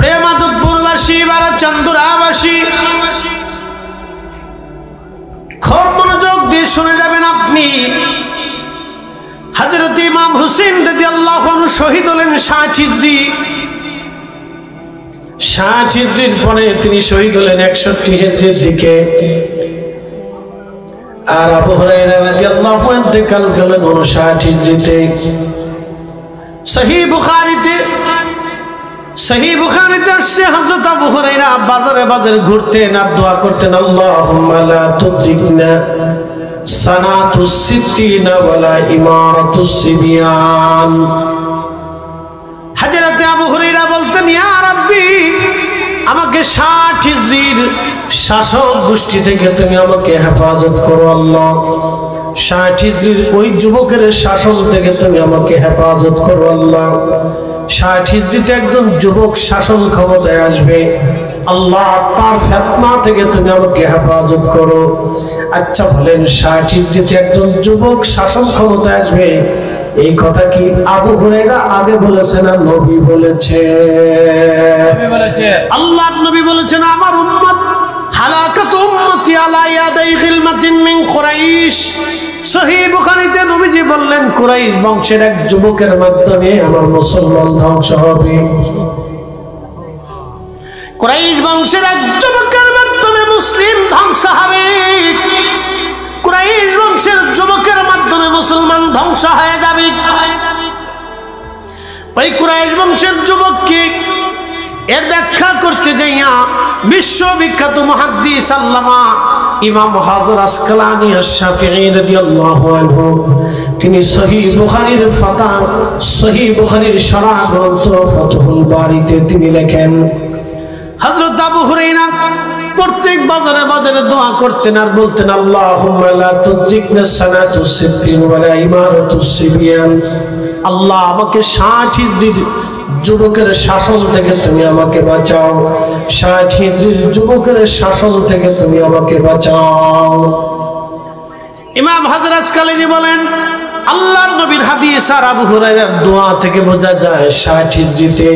প্রেমাদপুরবাসী বারাচান্দুরাবাসী খুব মনোযোগ দিয়ে শুনে যাবেন আপনি। হযরত ইমাম হুসেন রাদিয়াল্লাহু আনহু শহীদ হলেন 60 হিজরি। 60 হিজরির পরে তিনি শহীদ হলেন 61 হিজরির দিকে। আর আবু হুরায়রা রাদিয়াল্লাহু আনহু ইন্তেকাল করলেন 59 হিজরিতে। সহিহ বুখারীতে আসছে হযরত আবু হুরায়রা বাজারে বাজারে ঘুরতেন আর দোয়া করতেন, আল্লাহুম্মা লা তুদরিকনা সানাতুস সিত্তিনা ওয়ালা ইমারাতুস সিবিয়ান। হযরত আবু হুরায়রা বলতেন, ইয়া রাব্বি, আমাকে 60 হিজরির শাসক গোষ্ঠী থেকে তুমি আমাকে হেফাজত করো আল্লাহ। 60 হিজরির ওই যুবকের শাসন থেকে তুমি আমাকে হেফাজত করো আল্লাহ। 60 হিজরিতে একজন যুবক শাসন ক্ষমতায় আসবে, আল্লাহ তার ফিতনা থেকে তুমি আমাকে হেফাজত করো। আচ্ছা বলেন, 60 হিজরিতে একজন যুবক শাসন ক্ষমতায় আসবে, এই কথা কি আবু হুরায়রা আগে বলেছেন না নবী বলেছেন? আল্লাহর নবী বলেছেন, আমার উম্মত হালাকাত উম্মতি আলা ইয়াদাই গিলমাতিন মিন কুরাইশ। সহিহ বুখারীতে নবীজি বললেন, কুরাইশ বংশের এক যুবকের মাধ্যমে আমার মুসলমান ধ্বংস হবে। কুরাইশ বংশের এক যুবকের মাধ্যমে মুসলিম ধ্বংস হবে। কুরাইশ বংশের যুবকের মাধ্যমে মুসলমান ধ্বংস হয়ে যাবে। ওই কুরাইশ বংশের যুবককে এর ব্যাখ্যা করতে যাইয়া বিশ্ববিখ্যাত মুহাদ্দিস আল্লামা ইমাম হাজর আসকালানি আশ-শাফিঈ রাদিয়াল্লাহু আনহু তিনি সহিহ বুখারীর সহিহ বুখারীর শরহ গ্রন্থ ফাতহুল বারীতে তিনি লেখেন, হযরত আবু হুরায়রা প্রত্যেক বাজারে বাজারে দোয়া করতেন আর বলতেন, আল্লাহুম্মা লা তুদরিকনা সানাতুস সিত্তিন ওয়ালা ইমারাতুস সিবিয়ান। আল্লাহ আমাকে 60 হিজরির যুবকের শাসন থেকে তুমি আমাকে বাঁচাও। 60 হিজরির যুবকের শাসন থেকে তুমি আমাকে বাঁচাও। ইমাম হাজর আসকালানি বলেন, আল্লাহর নবীর হাদিস আর আবু হুরায়রার দোয়া থেকে বোঝা যায় 60 হিজরিতে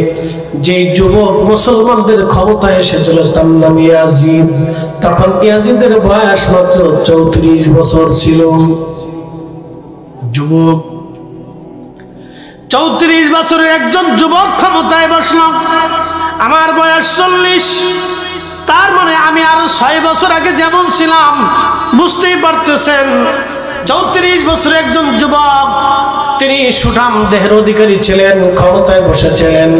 যে যুবক মুসলমানদের ক্ষমতায় এসেছিল তার নাম ইয়াজিদ। তখন ইয়াজিদের বয়স মাত্র 34 বছর ছিল। যুবক 34 বছরের একজন যুবক ক্ষমতায় বসল। আমার বয়স 40, তার মানে আমি আরো 6 বছর আগে যেমন ছিলাম, বুঝতেই পারতেছেন। 34 বছরের একজন যুবক, তিনি সুঠাম দেহের অধিকারী ছিলেন, ক্ষমতায় বসেছিলেন।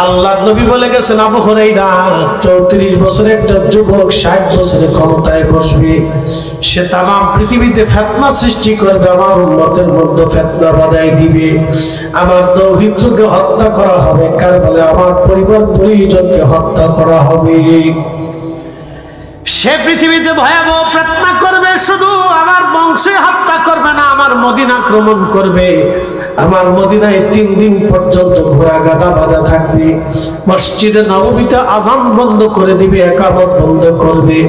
আল্লাহর নবী বলে গেছেন, আবু হুরায়রা 34 বছরের একটা যুবক 60 বছরের ক্ষমতায় বসবে, সে তাম পৃথিবীতে ফিতনা সৃষ্টি করবে, আমার উম্মতের মধ্যে ফিতনা বাঁধাই দিবে, আমার দৌহিত্রকে হত্যা করা হবে, কারবালে আমার পরিবার পরিজনকে হত্যা করা হবে। সে পৃথিবীতে ভয়াবহ ফিতনা করবে, শুধু আমার বংশে হত্যা করবে না, আমার মদিনা আক্রমণ করবে। আমার মদিনায় 3 দিন পর্যন্ত ঘোড়া গাদা বাঁধা থাকবে। মসজিদে নববীতে আযান বন্ধ করে দিবে, ইকামত বন্ধ করবে।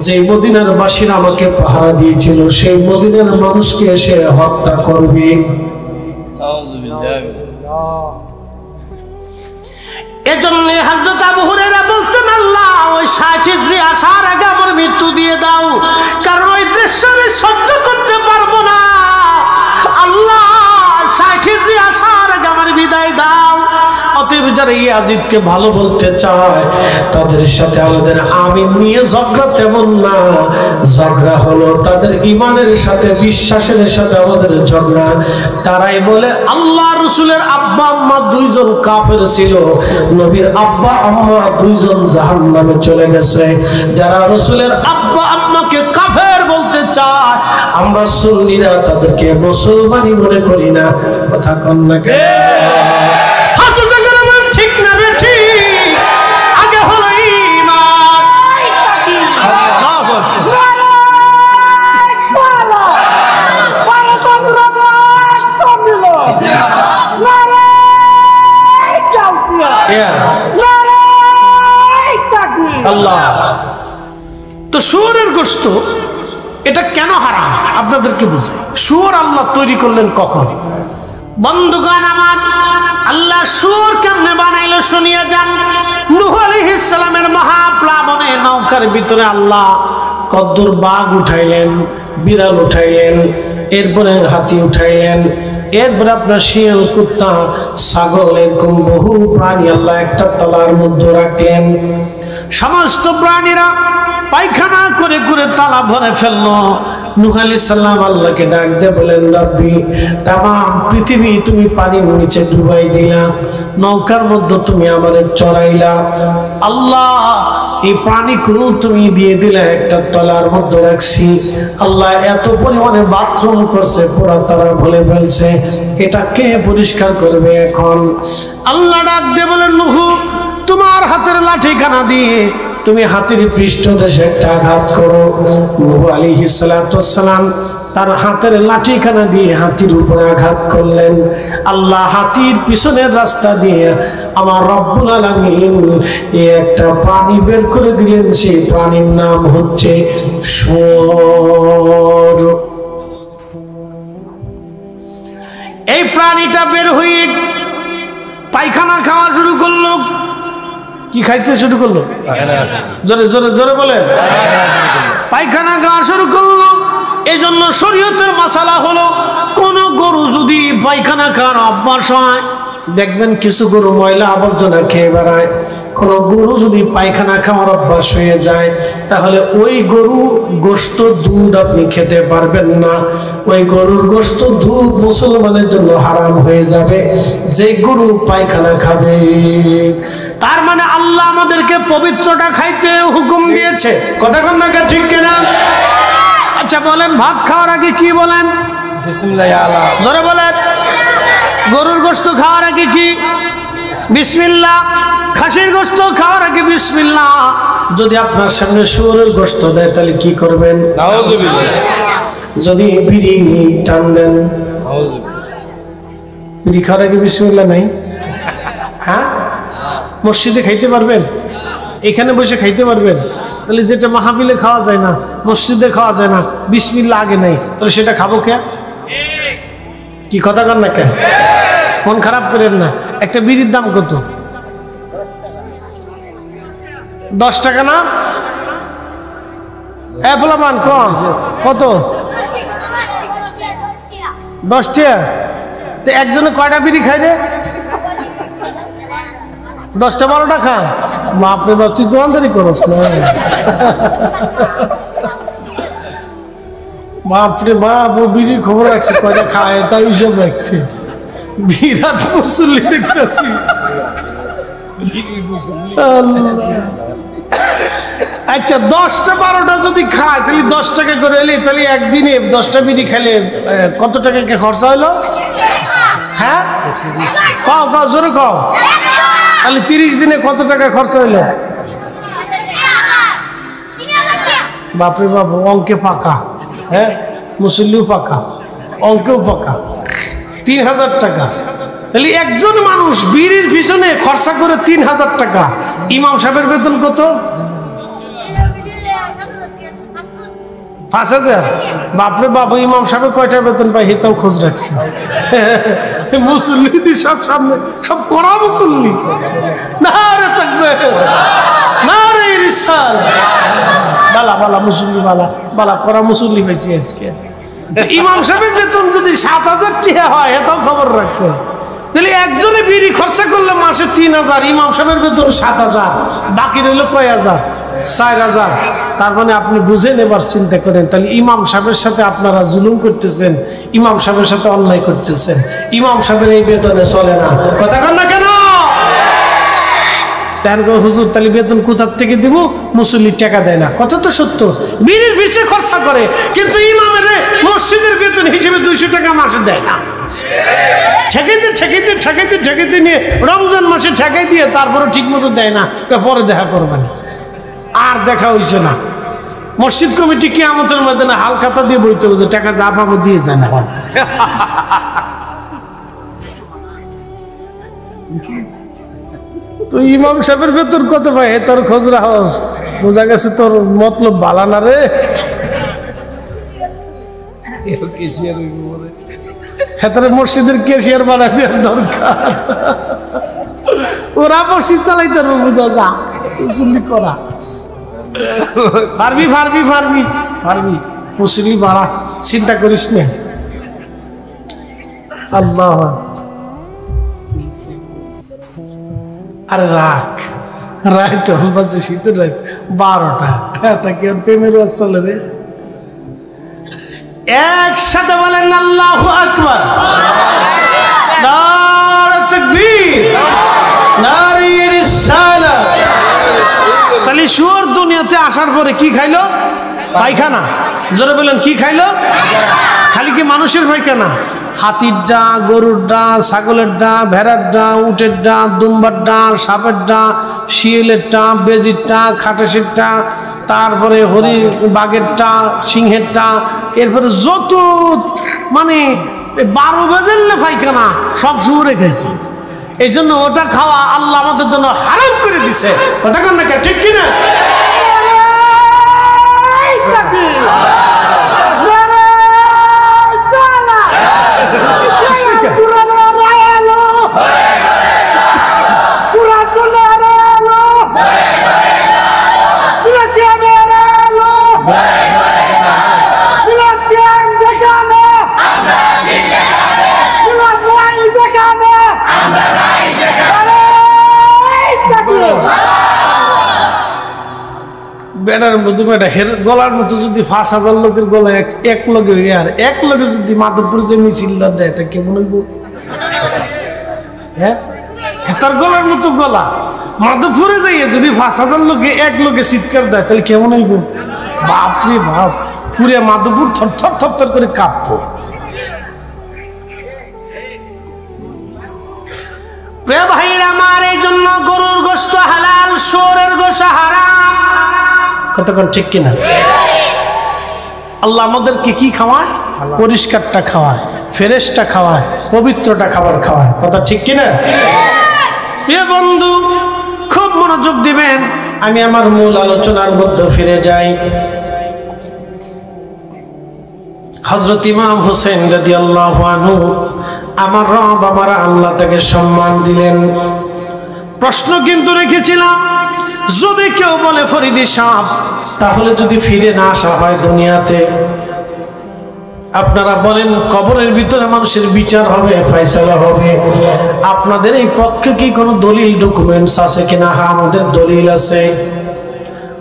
যে মদিনার বাসীরা আমাকে পাহারা দিয়েছিল, সেই মদিনার মানুষকে এসে হত্যা করবে। এজন্য হযরত আবু হুরায়রা বলতেন, আল্লাহ ওই 60 হিজরি আসার আগে আমার মৃত্যু দিয়ে দাও, কারণ ওই দৃশ্য আমি সহ্য করতে পারবো না। আল্লাহ 60 হিজরি আসার আগে আমার বিদায় দাও। অতএব যারা ইয়াজিদকে ভালো বলতে চায় তাদের সাথে আমাদের আমিন নিয়ে ঝগড়া তেমন না, ঝগড়া হলো তাদের ঈমানের সাথে, বিশ্বাসের সাথে আমাদের ঝগড়া। তারাই বলে আল্লাহ রাসূলের আব্বা আম্মা 2 জন কাফের ছিল, নবীর আব্বা আম্মা 2 জন জাহান্নামে চলে গেছে। যারা রাসূলের আব্বা আম্মাকে কাফের বলতে চায়, আমরা সুন্নিরা তাদেরকে মুসলমানই মনে করি না। কথা কোন না কে? ঠিক না বেঠি? আগে হলো ঈমান। আল্লাহ তো শুয়োরের গোশত এটা কেন হারাম আপনাদেরকে বুঝাই। শুয়োর আল্লাহ তৈরি করলেন কখন? বন্ধুগণ আমার, আল্লাহ শুয়োর কেমনে বানাইলো শুনিয়ে যান। নৌকার ভিতরে আল্লাহ কদ্দুর বাঘ উঠাইলেন, বিড়াল উঠাইলেন, এরপরে হাতি উঠাইলেন, এরপরে আপনার শিয়াল, কুত্তা, ছাগল, এরকম বহু প্রাণী আল্লাহ একটা তলার মধ্যে রাখলেন। সমস্ত প্রাণীরা পায়খানা করে করে তালা ভরে ফেললো। নূহ আলাইহিস সালাম আল্লাহকে ডাক দিয়ে বলেন, রব্বি, তামাম পৃথিবী তুমি পানির নিচে ডুবাই দিলা, নৌকার মধ্যে তুমি আমাদের চড়াইলা, আল্লাহ এই পানিগুলো তুমি দিয়ে দিলে একটা তলার মধ্যে রাখছি, আল্লাহ এত পরিমাণে বাথরুম করছে, পুরা তারা ভুলে ফেলছে, এটা কে পরিষ্কার করবে এখন? আল্লাহ ডাক দিয়ে বলেন, নূহ, তোমার হাতের লাঠিখানা দিয়ে তুমি হাতির পৃষ্ঠদেশে একটা আঘাত করো। নূহ আলাইহিস সালাতু ওয়াস সালাম তার হাতের লাঠিখানা দিয়ে হাতির উপরে আঘাত করলেন। আল্লাহ হাতির পিছনের রাস্তা দিয়ে আমার রব্বুল আলামিন একটা প্রাণী বের করে দিলেন। সেই প্রাণীর নাম হচ্ছে শুয়োর। এই প্রাণীটা বের হয়ে পায়খানা খাওয়া শুরু করলো। কি খাইতে শুরু করলো? জোরে জোরে জোরে বলেন। পায়খানা খাওয়া শুরু করলো। এই জন্য শরীয়তের মাসালা হলো, কোন গরু যদি পায়খানা খাওয়ার অভ্যাস হয়, দেখবেন কিছু গরু ময়লা আবর্জনা খেয়ে বেড়ায়, কোন গরু যদি পায়খানা খাওয়ার অভ্যাস হয়ে যায়, তাহলে ওই গরু গোশত দুধ আপনি খেতে পারবেন না। ওই গরুর গোশত দুধ মুসলমানের জন্য হারাম হয়ে যাবে, যে গরু পায়খানা খাবে। তার মানে আল্লাহ আমাদেরকে পবিত্রটা খাইতে হুকুম দিয়েছে। কথা কন না, ঠিক কিনা? আচ্ছা বলেন, ভাত খাওয়ার আগে কি বলেন? বিসমিল্লাহ। জোরে বলেন। গরুর গোশত খাওয়ার আগে কি? বিসমিল্লাহ। খাসির গোশত খাওয়ার আগে বিসমিল্লাহ। যদি আপনার সামনে শুয়োরের গোশত দেয় তাহলে কি করবেন? নাউযুবিল্লাহ। যদি বিড়ি টান দেন, বিড়ি খাওয়ার আগে বিসমিল্লাহ নাই? হ্যাঁ, মসজিদে খাইতে পারবেন? এখানে বসে খাইতে পারবেন? তাহলে যেটা মাহফিলে খাওয়া যায় না, মসজিদে খাওয়া যায় না, বিসমিল্লাহ আগে নাই, তাহলে সেটা খাবো কে? কি কথা কন না কে? মন খারাপ করেন না। একটা বিড়ির দাম কত? 10 টাকা না? পোলাপান কম কত? 10 টাকা। তো একজনে কয়টা বিড়ি খাই রে? 10টা 12টা খা। বাপরে বাপ, তুই দোকানদারি করস না? বাপরে বাপ, ও বিড়ির খবর রাখছে, কয়টা খায় তাই হিসাব রাখছে। বিরাট মুসল্লি দেখতেছি। আচ্ছা 10টা 12টা যদি খায় তাহলে 10 টাকা করে এলে, তাহলে একদিনে 10টা বিড়ি খেলে কত টাকা খরচা হলো? হ্যাঁ, কও কও, জোরে কও। তাহলে 30 দিনে কত টাকা খরচা হইলো? বাপরে বাপ, অঙ্কে পাকা। হ্যাঁ, মুসল্লিও পাকা, অঙ্কেও পাকা। 3000 টাকা। তাহলে একজন মানুষ বিড়ির পিছনে খরচা করে 3000 টাকা। ইমাম সাহেবের বেতন কত? 5000। বাপরে বাপ, ইমাম সাহেব কয়টা বেতন পায় হেতাও খোঁজ রাখছে। মুসল্লি সব সামনে, সব করা মুসল্লি। না রে থাকবে, না রে রিসাল, বালা বালা মুসল্লি, বালা বালা করা মুসল্লি হয়েছে আজকে। ইমাম সাহেবের বেতন যদি 7000 টাকা হয়, এটাও খবর রাখছে। তাহলে একজনে বিড়ি খরচা করলে মাসে 3000, ইমাম সাহেবের বেতন 7000, বাকি রইল কয় হাজার? 4000। তার মানে আপনি বুঝেন, এবার চিন্তা করেন, তাহলে ইমাম সাহেবের সাথে আপনারা জুলুম করতেছেন, ইমাম সাহেবের সাথে অন্যায় করতেছেন। ইমাম সাহেবের এই বেতনে চলে না। কথা কন না কেন? হুজুর তাহলে বেতন কোথার থেকে দিব? মুসল্লির টাকা দেয় না। কথা তো সত্য, বিড়ির পিছে খরচা করে, কিন্তু ইমামের মসজিদের বেতন হিসেবে 200 টাকা মাসে দেয় না। ঠেকাইতে ঠেকাইতে ঠেকাইতে ঠেকাইতে নিয়ে রমজান মাসে ঠেকাই দিয়ে তারপরে ঠিক মতো দেয় না, পরে দেখা করবানি। আর দেখা হইছে না। মসজিদ কমিটি কিয়ামতের ময়দানে হালখাতা দিয়ে বইতে হবে, টাকা যা পাবো দিয়ে যায় না। তো ইমাম সাহেবের বেতন কত ভাই? তোর খোঁজ রাখস, বোঝা গেছে তোর মতলব বালা না রে। হেতারে মসজিদের কেশিয়ার বানাই দেওয়ার দরকার। ওরা মসজিদ চালাইতে পারবে, বোঝা যা মুসল্লি করা। পারবি পারবি পারবি পারবি, মুসলি বাড়া, চিন্তা করিস না। আল্লাহ আরে রাখ রাত বাজে শীতের রাত 12টা, তা কি প্রেমের ওয়াজ চলে রে? একসাথে বলেন আল্লাহু আকবার, নারে তাকবীর, নারে রিসালাত। তাহলে শুয়োর দুনিয়াতে আসার পরে কি খাইলো? পায়খানা। জোরে বলেন কি খাইলো? খালি কি মানুষের পায়খানা? হাতির ডা, গরুর ডা, ছাগলের ডা, ভেড়ার ডা, উটের ডা, দুম্বার ডা, সাপের ডা, শিয়ালের ডা, বেজির ডা, খাটাসের ডা, তারপরে হরি বাঘের ডা, সিংহের ডা, এরপরে যত মানে 12 বেজেলে পায়খানা সব শুয়োরে খাইছে। এই জন্য ওটা খাওয়া আল্লাহ আমাদের জন্য হারাম করে দিছে। কথা কন না, ঠিক কিনা? বেড়ার মতো বেটা গলার মতো যদি 5000 লোকের গলা এক লগে আর এক লগে যদি মাধবপুর যে মিছিল দেয় তা কেমন হইব? হ্যাঁ, তার গলার মতো গলা মাধবপুরে যাইয়ে যদি 5000 লোকে এক লোকে চিৎকার দেয় তাহলে কেমন হইব? বাপরে বাপ, পুরে মাধবপুর থর থর থর করে কাঁপবো। প্রিয় ভাইরা আমার, এই জন্য গরুর গোশত হালাল, শুয়োরের গোশত হারাম। কতক্ষণ ঠিক কিনা? আল্লাহ আমাদেরকে কি খাওয়ায়? পরিষ্কারটা খাওয়ায়, ফ্রেশটা খাওয়ায়, পবিত্রটা খাবার খাওয়ায়। কথা ঠিক কিনা? প্রিয় বন্ধু, খুব মনোযোগ দিবেন। আমি আমার মূল আলোচনার মধ্যে ফিরে যাই। হযরত ইমাম হোসেন রাদিয়াল্লাহু আনহু, আমার রব আমার আল্লাহ তাকে সম্মান দিলেন। প্রশ্ন কিন্তু রেখেছিলাম, যদি কেউ বলে ফরিদি সাহেব, তাহলে যদি ফিরে না আসা হয় দুনিয়াতে, আপনারা বলেন কবরের ভিতরে মানুষের বিচার হবে, ফয়সালা হবে, আপনাদের এই পক্ষে কি কোনো দলিল ডকুমেন্টস আছে কিনা? হ্যাঁ, আমাদের দলিল আছে।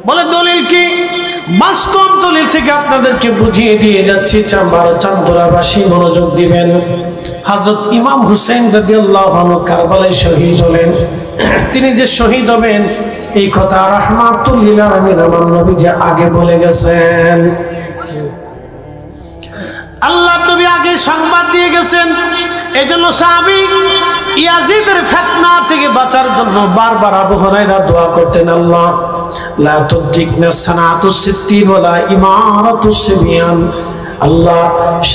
বলে দলিল কি? বাস্তব দলিল থেকে আপনাদেরকে বুঝিয়ে দিয়ে যাচ্ছি। চান্দুরাবাসী মনোযোগ দিবেন। হযরত ইমাম হুসেন রাদিয়াল্লাহু আনহু কারবালায় শহীদ হলেন। তিনি যে শহীদ হবেন এই কথা রাহমাতুল লিল আলামিন আমার নবী যে আগে বলে গেছেন। আল্লাহ নবী আগে সংবাদ দিয়ে গেছেন। এজন্য সাহাবী ইয়াজিদের ফিতনা থেকে বাঁচার জন্য বারবার আবু হুরায়রা দোয়া করতেন, আল্লাহ লা তুদ্রিকনা সানাতুস সিত্তিন ওয়ালা ইমারাতুস সিবিয়ান। আল্লাহ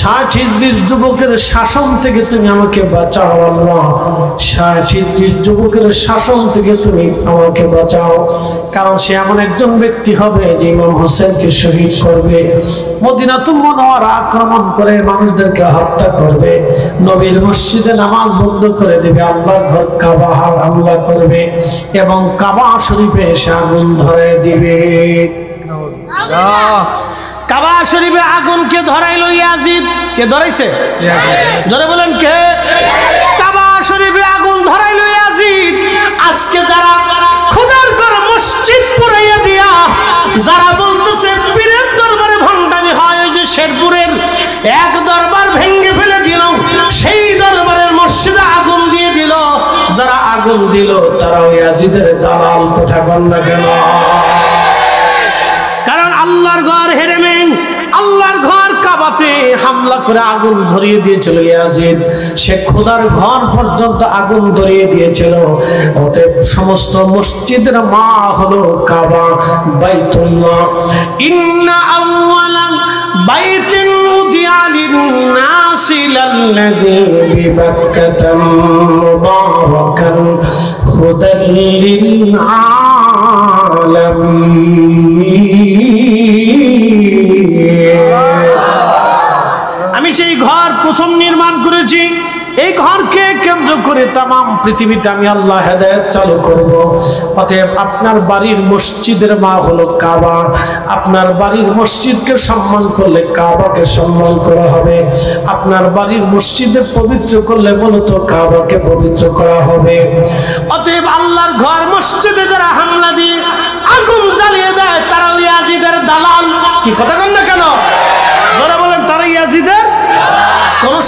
60 হিজরির যুবকের শাসন থেকে তুমি আমাকে বাঁচাও। আল্লাহ 60 হিজরির যুবকের শাসন থেকে তুমি আমাকে বাঁচাও। কারণ সে এমন একজন ব্যক্তি হবে যে ইমাম হোসেনকে শহীদ করবে, মদিনাতুল মুনাওয়ারা আক্রমণ করে মানুষদেরকে হত্যা করবে, নবীর মসজিদে নামাজ বন্ধ করে দেবে, আল্লাহর ঘর কাবা হামলা করবে এবং কাবা শরীফে এসে আগুন ধরায় দিবে। কাবা শরীফে আগুন কে ধরাইলো? ইয়াজিদ। কে ধরাইছে? জোরে বলেন কে? কাবা শরীফে আগুন ধরাইলো ইয়াজিদ। আজকে যারা খোদার ঘর মসজিদ পুরাইয়া দিয়া যারা বলতেছে পীরের দরবারে ভণ্ডামি হয়, ওই যে শেরপুরের এক দরবার ভেঙে ফেলে দিল, সেই দরবারের মসজিদে আগুন দিয়ে দিল। যারা আগুন দিল তারাও ইয়াজিদের দালাল। কথা বল না কেন? কারণ আল্লাহর ঘর হেরেমেন, আল্লাহর ঘর কাবাতে হামলা করে আগুন ধরিয়ে দিয়েছিল ইয়াজিদ। সে খোদার ঘর পর্যন্ত আগুন ধরিয়ে দিয়েছিল। অতএব সমস্ত মসজিদের মা হলো কাবা, বাইতুল্লাহ। ইন্না আউওয়ালা বাইতিন উদিয়া লিন-নাসি লাল্লাযী বিবাক্কাতা মুবারাকান হুদাল লিল-আলামিন। আমি সেই ঘর প্রথম নির্মাণ করেছি। এই ঘরকে কেন্দ্র করে তামাম পৃথিবীতে আমি আল্লাহ হেদায়েত চালু করব। অতএব আপনার বাড়ির মসজিদের মা হলো কাবা। আপনার বাড়ির মসজিদকে সম্মান করলে কাবাকে সম্মান করা হবে। আপনার বাড়ির মসজিদে পবিত্র করলে মূলত কাবাকে পবিত্র করা হবে। অতএব আল্লাহর ঘর মসজিদে যারা হামলা দিয়ে আগুন জ্বালিয়ে দেয় তারাও ইয়াজিদের দালাল। কি কথা বলেন না কেন? যারা বলেন তারা ইয়াজিদের, কোনো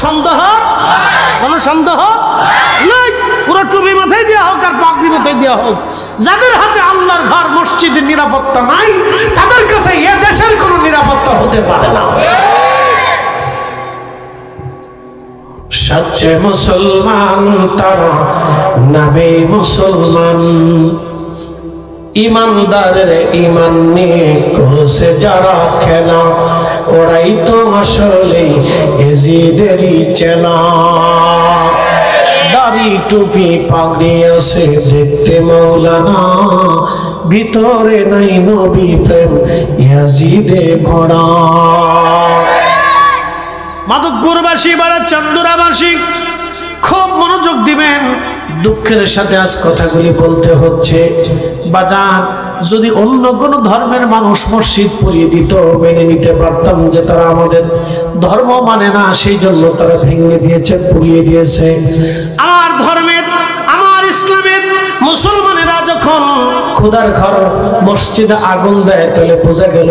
সন্দেহ নাই। পুরো টুপি মাথায় দেওয়া হোক আর পাগড়ি মাথায় দেওয়া হোক, যাদের হাতে আল্লাহর ঘর মসজিদের নিরাপত্তা নাই তাদের কাছে এ দেশের কোনো নিরাপত্তা হতে পারে না। সচ্চে মুসলমান তারা নামে মুসলমান, ইমানদারের ইমান নিয়ে করছে যারা খেলা, ওরাই তো আসলে এজিদেরই চেনা। দাড়ি টুপি পাগড়ি আছে দেখতে মাওলানা, ভিতরে নাই নবী প্রেম ইয়াজিদে ভরা। মাধবপুরবাসী বা চান্দুরাবাসী খুব মনোযোগ দিবেন। দুঃখের সাথে আজ কথাগুলি বলতে হচ্ছে। বাজান, যদি অন্য কোন ধর্মের মানুষ মসজিদ পুড়িয়ে দিত মেনে নিতে পারতাম যে তারা আমাদের ধর্ম মানে না, সেই জন্য তারা ভেঙে দিয়েছে, পুড়িয়ে দিয়েছে। আমার ধর্মের, আমার ইসলামের মুসলমানেরা যখন খোদার ঘর মসজিদে আগুন দেয় তাহলে বোঝা গেল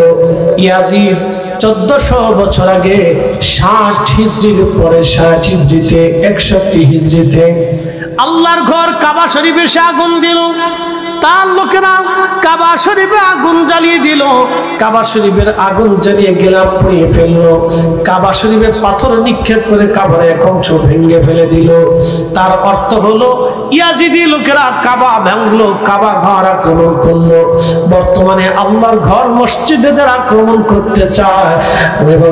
ইয়াজিদ 1400 বছর আগে 60 হিজরির পরে 60 হিজরিতে 61 হিজরিতে আল্লাহর ঘর কাবা শরীফে সে আগুন দিল। তার লোকেরা কাবা শরীফে আগুন জ্বালিয়ে দিল। কাবা শরীফের আগুন জ্বালিয়ে গেলাপ পুড়িয়ে ফেললো। কাবা শরীফে পাথর নিক্ষেপ করে কাবার এক অংশ ভেঙে ফেলে দিল। তার অর্থ হলো ইয়াজিদি লোকেরা কাবা ভাঙলো, কাবা ঘর আক্রমণ করলো। বর্তমানে আল্লাহর ঘর মসজিদে যারা আক্রমণ করতে চায় এবং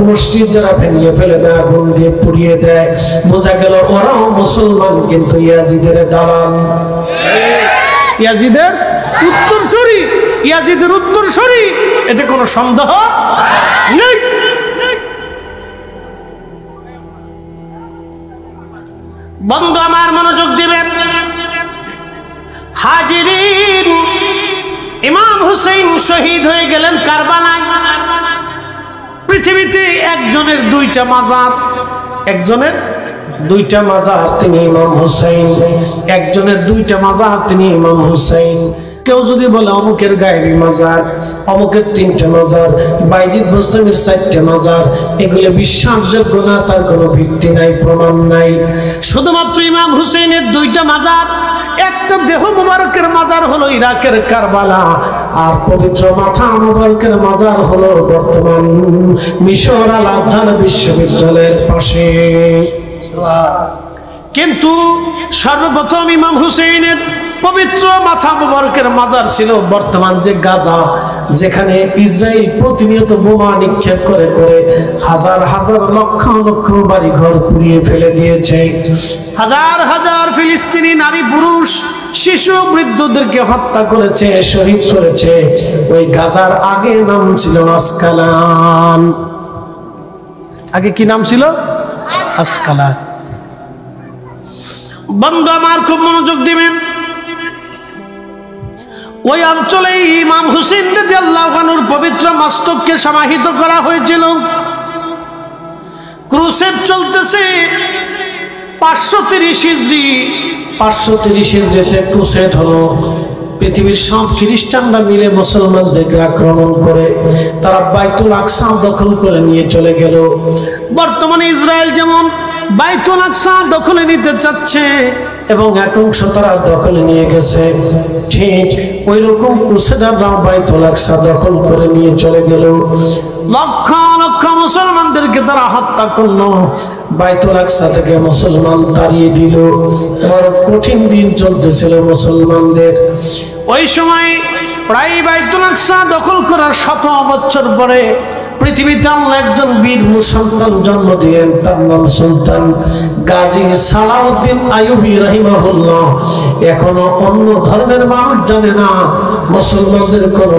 মসজিদ যারা ভেঙে ফেলে দেয়, আগুন দিয়ে পুড়িয়ে দেয়, বোঝা গেল ওরাও মুসলমান কিন্তু ইয়াজিদের দালাল, ইয়াজিদের উত্তরসূরি, ইয়াজিদের উত্তরসূরি। এতে কোনো সন্দেহ নেই। বন্ধু আমার মনোযোগ দিবেন। হাজিরিন, ইমাম হুসাইন শহীদ হয়ে গেলেন কারবালায়। পৃথিবীতে একজনের দুইটা মাজার, একজনের দুইটা মাজার, তিনি ইমাম হুসাইন। একজনের দুইটা মাজার, তিনি ইমাম হুসাইন। কেউ যদি বলে অমুকের গায়েবী মাজার, অমুকের 3টা মাজার, বাইজিদ বোস্তামির 4টা মাজার, এগুলো বিশ্বাসযোগ্য না, তার কোনো ভিত্তি নাই, প্রমাণ নাই। শুধুমাত্র ইমাম হুসাইনের 2টা মাজার, একটা দেহ মুবারকের মাজার হলো ইরাকের কারবালা, আর পবিত্র মাথা মুবারকের মাজার হলো বর্তমান মিশর আল আজহার বিশ্ববিদ্যালয়ের পাশে। কিন্তু সর্বপ্রথম ইমাম হুসাইনের পবিত্র মাথা মুবারকের মাজার ছিল বর্তমান যে গাজা, যেখানে ইসরায়েল প্রতিনিয়ত বোমা নিক্ষেপ করে করে হাজার হাজার লক্ষ লক্ষ বাড়ি ঘর পুড়িয়ে ফেলে দিয়েছে। হাজার হাজার ফিলিস্তিনি নারী পুরুষ শিশু বৃদ্ধদেরকে হত্যা করেছে, শহীদ করেছে। ওই গাজার আগে নাম ছিল আসকালান। আগে কি নাম ছিল? আসকালান। বন্ধু আমার খুব মনোযোগ দিবেন। ওই অঞ্চলে ইমাম হুসাইন রাদিয়াল্লাহু আনহুর পবিত্র মস্তককে সমাহিত করা হয়েছিল। ক্রুসেড চলতেছে 530 হিজরি। 530 হিজরিতে ক্রুসেড হলো। পৃথিবীর সব খ্রিস্টানরা মিলে মুসলমানদেরকে আক্রমণ করে তারা বাইতুল আকসা দখল করে নিয়ে চলে গেল। বর্তমানে ইসরায়েল যেমন বাইতুল আকসা দখলে নিতে চাচ্ছে এবং এক অংশ তারা দখলে নিয়ে গেছে, ঠিক ওই রকম ক্রুসেডাররা বাইতুল আকসা দখল করে নিয়ে চলে গেল। লক্ষ লক্ষ মুসলমানদেরকে তারা হত্যা করলো। বাইতুল আকসা থেকে মুসলমান তাড়িয়ে দিল। বড় কঠিন দিন চলতেছিল মুসলমানদের। ওই সময় প্রায় বাইতুল আকসা দখল করার 100 বছর পরে পৃথিবীতে আল্লাহ একজন বীর মুসলমান জন্ম দিলেন। তার নাম সুলতান গাজী সালাউদ্দিন আইয়ুবী রাহিমাহুল্লাহ। এখনো অন্য ধর্মের মানুষ জানে না, মুসলমানদের কোন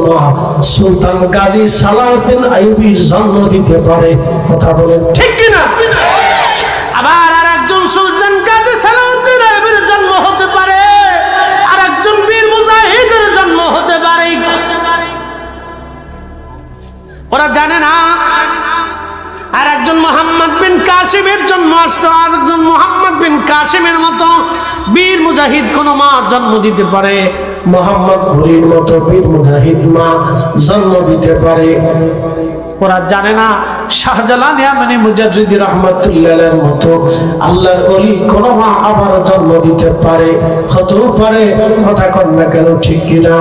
সুলতান গাজী সালাউদ্দিন আইয়ুবীর জন্ম দিতে পারে। কথা বলেন ঠিক কিনা? আবার আর একজন সুলতান গাজী সালাউদ্দিন আইয়ুবীর জন্ম কাসিমের জন্ম আসতো, আর একজন মুহাম্মদ বিন কাসিমের মতো বীর মুজাহিদ কোন মা জন্ম দিতে পারে, মোহাম্মদ ঘুরির মতো বীর মুজাহিদ মা জন্ম দিতে পারে। ওরা জানে না শাহজালাল ইয়ামানি মুজাদ্দিদ রাহমাতুল্লাহির মতো আল্লাহর ওলি কোন মা আবার জন্ম দিতে পারে, হতেও পারে। কথা কন না কেন, ঠিক কিনা?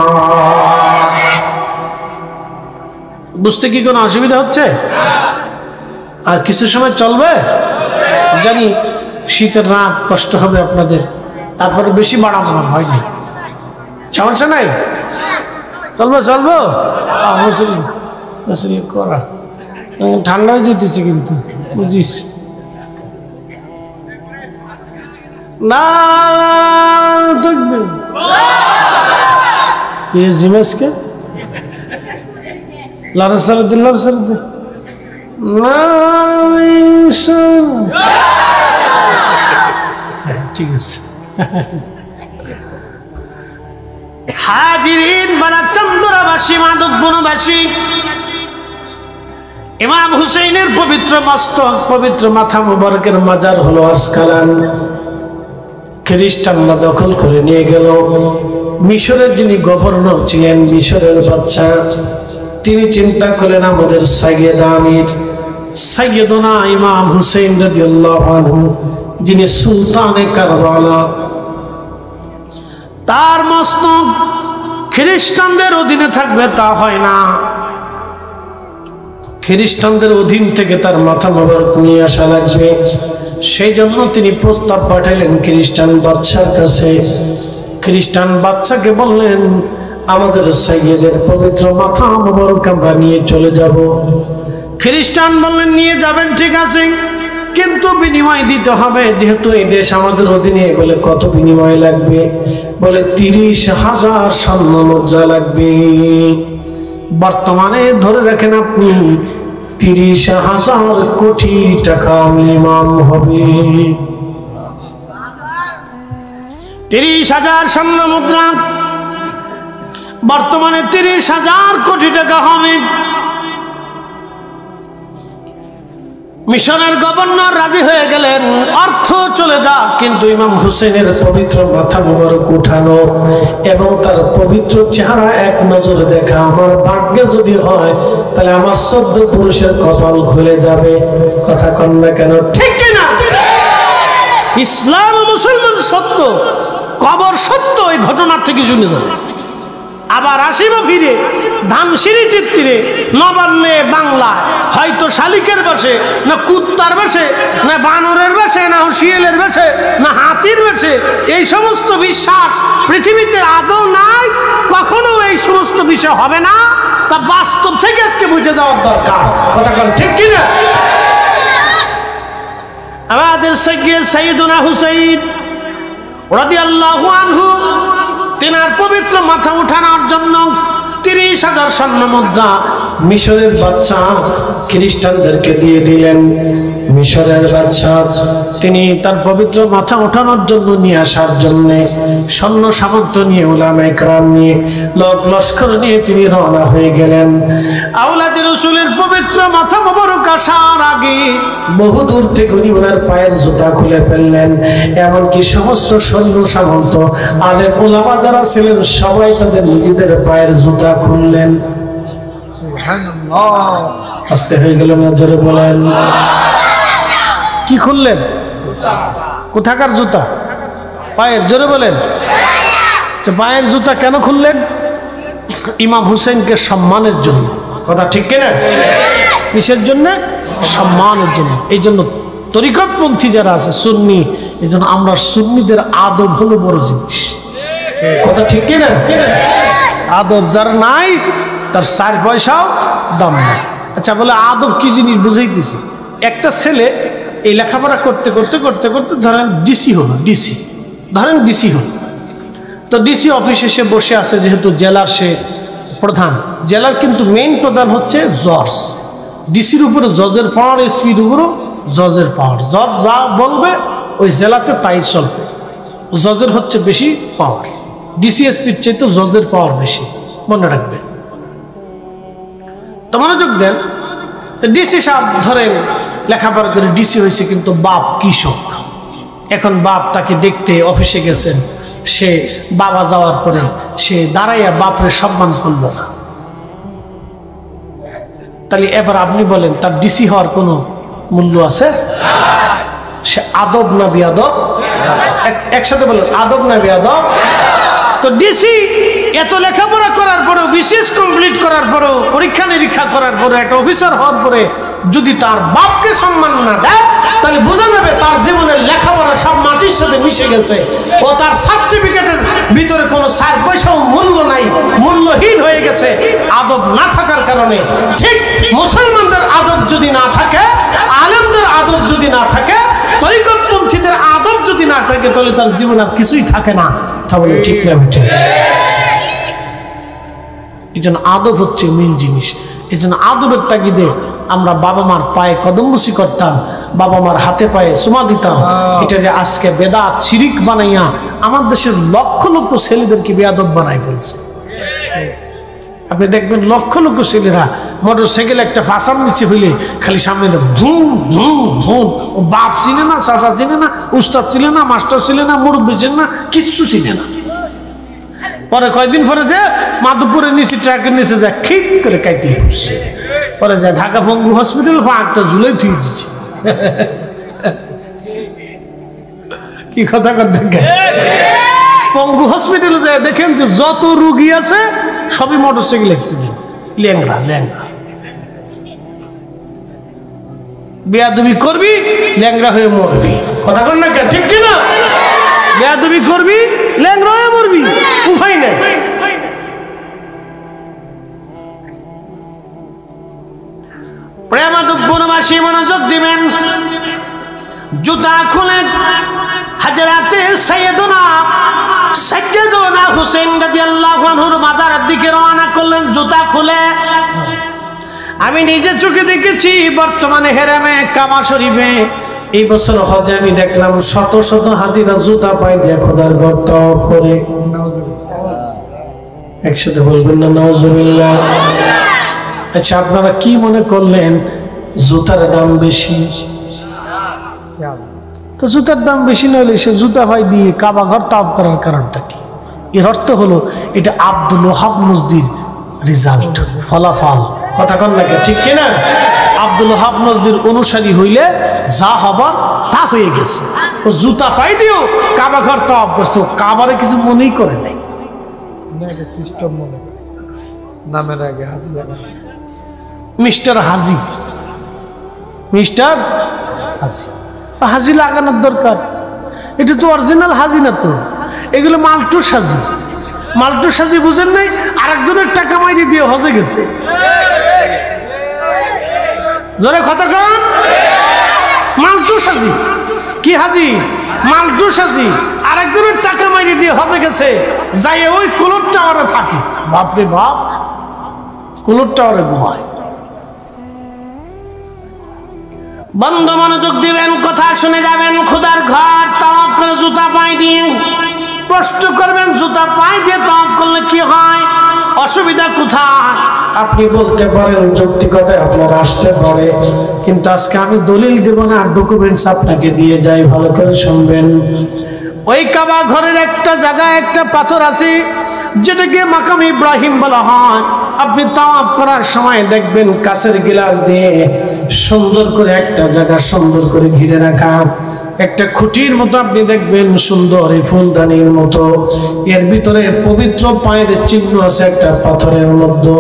বুঝতে কি কোনো অসুবিধা হচ্ছে? আর কিছু সময় চলবে, জানি শীতের রাত কষ্ট হবে আপনাদের, তারপরে বেশি বাড়াবো না, ভয় নেই, সমস্যা নাই, চলবে চলবো। মুসলিম করা ঠান্ডা হয়ে যেতেছে কিন্তু, বুঝিস না দেখবে জিমেসকে লারা সারুদ্দিল্লাহ সারুদ্দি ঠিক আছে। হাজিরিন বানা চন্দ্রবাসী মাদকবনবাসী, ইমাম হুসাইনের পবিত্র মস্তক, পবিত্র মাথা মুবারকের মাজার হলো আসকালান। খ্রিস্টানরা দখল করে নিয়ে গেল। মিশরের যিনি গভর্নর ছিলেন, মিশরের বাদশা, তিনি চিন্তা করলেন আমাদের সাইয়েদ আমির সাইয়েদনা ইমাম হুসাইন রাদিয়াল্লাহু আনহু, যিনি সুলতানে কারবালা, তার মস্তক খ্রিস্টানদের অধীনে থাকবে তা হয় না। খ্রিস্টানদের অধীন থেকে তার মাথা মোবারক নিয়ে আসা লাগবে। সেই জন্য তিনি প্রস্তাব পাঠাইলেন খ্রিস্টান বাদশার কাছে। খ্রিস্টান বাদশাকে বললেন, আমাদের সাইয়েদের পবিত্র মাথা মোবারক আমরা নিয়ে চলে যাব। খ্রিস্টান বললেন, নিয়ে যাবেন, ঠিক আছে, কিন্তু বিনিময় দিতে হবে, যেহেতু এই দেশ আমাদের অধীনে। বলে কত বিনিময় লাগবে? বলে 30,000 স্বর্ণ মুদ্রা লাগবে। বর্তমানে ধরে রাখেন আপনি 30,000 কোটি টাকা মিনিমাম হবে। 30,000 স্বর্ণ মুদ্রা বর্তমানে 30,000 কোটি টাকা হবে। মিশনের গভর্নর রাজি হয়ে গেলেন, অর্থ চলে যা, কিন্তু ইমাম হুসেনের পবিত্র মাথা মোবারক উঠানো এবং তার পবিত্র চেহারা এক নজরে দেখা আমার ভাগ্যে যদি হয়, তাহলে আমার 14 পুরুষের কপাল খুলে যাবে। কথা কন না কেন, ঠিক কিনা? ইসলাম ও মুসলমান সত্য, কবর সত্য, এই ঘটনার থেকে শুনে যাবে। আবার আসিব ফিরে ধানসিঁড়ি তীরে নবান্নে বাংলায়, হয়তো শালিকের বেশে, না কুত্তার বেশে, না বানরের বেশে, না শিয়ালের বেশে, না হাতির বেশে। এই সমস্ত বিশ্বাস পৃথিবীতে আদৌ নাই, কখনো এই সমস্ত বিষয় হবে না। তা বাস্তব থেকে আজকে বুঝে যাওয়ার দরকার। কথা কোন ঠিক কিনা? আমাদের সাইয়েদুনা হুসাইন রাদিয়াল্লাহু আনহু, তিনার পবিত্র মাথা উঠানোর জন্য 30,000 স্বর্ণ মুদ্রা মিশরের বাদশা খ্রিস্টানদেরকে দিয়ে দিলেন। মিশরের বাদশা তিনি তার পবিত্র মাথা ওঠানোর জন্য নিয়ে আসার জন্য স্বর্ণ সামর্থ্য নিয়ে, উলামায়ে কেরাম নিয়ে, লোক লস্কর নিয়ে তিনি রওনা হয়ে গেলেন। আওলাদে রাসূলের পবিত্র মাথা মোবারক আসার আগে বহু দূর থেকে উনি ওনার পায়ের জুতা খুলে ফেললেন। এমনকি সমস্ত সৈন্য সামন্ত আলেম ওলামা যারা ছিলেন সবাই তাদের নিজেদের পায়ের জুতা খুললেন। সুবহানাল্লাহ, আস্তে হয়ে গেল না, জোরে বলেন। কি খুললেন? কোথাকার জুতা? পায়ের, জোরে বলেন। পায়ের জুতা কেন খুললেন? ইমাম হুসেনকে সম্মানের জন্য। কথা ঠিক কিনা? কিসের জন্য? সম্মানের জন্য। এই জন্য তরিকতপন্থী যারা আছে সুন্নি, এই জন্য আমরা সুন্নিদের আদব হলো বড় জিনিস। কথা ঠিক কিনা? আদব যার নাই তার 4 পয়সাও দাম নাই। আচ্ছা, বলে আদব কি জিনিস বুঝাইতেছি। একটা ছেলে এই লেখাপড়া করতে করতে করতে করতে ধরেন ডিসি হলো, ডিসি ধরেন ডিসি হলো, তো ডিসি অফিসে সে বসে আছে, যেহেতু জেলার সে প্রধান, জেলার কিন্তু মেইন প্রধান হচ্ছে জজ। ডিসির উপরে জজের পাওয়ার, এসপির উপরও জজের পাওয়ার। জজ যা বলবে ওই জেলাতে তাই চলবে। জজের হচ্ছে বেশি পাওয়ার, ডিসি এসপির চাইতে জজের পাওয়ার বেশি, মনে রাখবেন। তো মনোযোগ দেন। ডিসি সাহেব ধরেন লেখাপড়া করে ডিসি হয়েছে, কিন্তু বাপ কৃষক। এখন বাপ তাকে দেখতে অফিসে গেছেন, সে বাবা যাওয়ার পরে সে দাঁড়াইয়া বাপরে সম্মান করল না। তাহলে এবার আপনি বলেন তার ডিসি হওয়ার কোনো মূল্য আছে? সে আদব না বেয়াদব? একসাথে বলেন, আদব না বেয়াদব? তো ডিসি এত লেখাপড়া করার পরেও, বিশেষ কমপ্লিট করার পরেও, পরীক্ষা নিরীক্ষা করার পরে একটা অফিসার হওয়ার পরে যদি তার বাপকে সম্মান না দেয়, তাহলে বোঝা যাবে তার জীবনের লেখাপড়া সব মাটির সাথে মিশে গেছে। ও তার সার্টিফিকেটের ভিতরে কোনো 4 পয়সাও মূল্য নাই, মূল্যহীন হয়ে গেছে আদব না থাকার কারণে। ঠিক মুসলমানদের আদব যদি না থাকে, আলেমদের আদব যদি না থাকে, তরিকতপন্থীদের আদব যদি না থাকে, তাহলে তার জীবন আর কিছুই থাকে না। তা বলে ঠিক না বেঠিক? এই জন্য আদব হচ্ছে মেন জিনিস। এই জন্য আদবের তাগিদে আমরা বাবা মার পায়ে কদমবুসি করতাম, বাবা মার হাতে পায়ে চুমা দিতাম। এটা যে আজকে বেদাত শিরিক বানাইয়া আমার দেশের লক্ষ লক্ষ ছেলেদেরকে বেয়াদব বানাই ফেলছে। আপনি দেখবেন লক্ষ লক্ষ ছেলেরা মোটর সাইকেল একটা ফাঁসার নিচে হইলে খালি সামনে ভুম ভুম ভুম। ও বাপ ছিলেন না, চাচা ছিলেন না, উস্তাদ ছিলেন না, মাস্টার ছিলেন না, মুরব্বী ছিলেন না, কিচ্ছু ছিলেন না। পরে কয়েকদিন পরে যে মাধবপুরের নিচে ট্রাকের নিচে যায় ঠিক করে কাইতে ফুটছে। পরে যায় ঢাকা পঙ্গু হসপিটাল, একটা ঝুলে থুয়ে দিচ্ছে। কি কথা দেখেন, পঙ্গু হসপিটালে যায় দেখেন যে যত রুগী আছে সবই মোটরসাইকেল অ্যাক্সিডেন্ট, ল্যাংড়া ল্যাংড়া। বেয়াদবি করবি, ল্যাংড়া হয়ে মরবি। কথা কন না, ঠিক কিনা? বেয়াদবি করবি, ল্যাংড়া হয়ে মরবি, উপায় নেই। প্রেমাদুব্বনবাসী মনোযোগ দিবেন। জুতা খুলে হাজরাতে সাইয়েদনা হুসেন রাদিয়াল্লাহু আনহুর মাজারের দিকে রওনা করলেন জুতা খুলে। আমি নিজে চোখে দেখেছি বর্তমানে হেরেমে কাবা শরীফে এই বছর হজে আমি দেখলাম শত শত হাজিরা জুতা পায়ে দিয়ে খোদার ঘর তওয়াফ করে। একসাথে বলবেন না নাউজুবিল্লাহ? আচ্ছা, আপনারা কি মনে করলেন জুতার দাম বেশি? তো জুতার দাম বেশি না হলে সে জুতা পায়ে দিয়ে কাবা ঘর তওয়াফ করার কারণটা কি? এর অর্থ হলো এটা আব্দুল ওহাব নজদির রেজাল্ট, ফলাফল। কথা কন নাকি, ঠিক কিনা? আব্দুল ওহাব নজদির অনুসারী হইলে যা হবার তা হয়ে গেছে। ও জুতা পায়ে দিয়েও কাবা ঘর তওয়াফ করছে, কাবারে কিছু মনেই করে নাই। সিস্টেম মনে নামের আগে হাজি লাগা, মিস্টার হাজি, মিস্টার হাজি। হাজি লাগানোর দরকার, এটা তো অরিজিনাল হাজি না তো, এগুলো মাল্টু সাজি। মাল্টু সাজি বুঝেন নাই? আরেকজনের টাকা মাইরে দিয়ে হজে গেছে। জোরে কথা কন। মাল্টু সাজি কি হাজি? মাল্টু সাজি আরেকজনের টাকা মাইরে দিয়ে হজে গেছে, যাই ওই কুলুর টাওয়ারে থাকে। বাপরে বাপ, কুলুর টাওয়ারে ঘুমায়। বন্ধ মনোযোগ দিবেন, কথা শুনে যাবেন। খোদার ঘর তওয়াফ করে জুতা পায়ে দিয়ে প্রশ্ন করবেন, জুতা পায়ে দিয়ে তওয়াফ করলে কি হয়, অসুবিধা কোথায়? আপনি বলতে পারেন যৌক্তিকতায় আপনার আসতে পারে, কিন্তু আজকে আমি দলিল দেব না, ডকুমেন্টস আপনাকে দিয়ে যাই, ভালো করে শুনবেন। ওই কাবা ঘরের একটা জায়গায় একটা পাথর আছে যেটাকে মাকাম ইব্রাহিম বলা হয়। আপনি তাওয়াফ করার সময় দেখবেন কাঁচের গ্লাস দিয়ে সুন্দর করে একটা জায়গা সুন্দর করে ঘিরে রাখা, একটা খুঁটির মতো আপনি দেখবেন সুন্দর এই ফুলদানির মতো, এর ভিতরে পবিত্র পায়ের চিহ্ন আছে একটা পাথরের মধ্যে।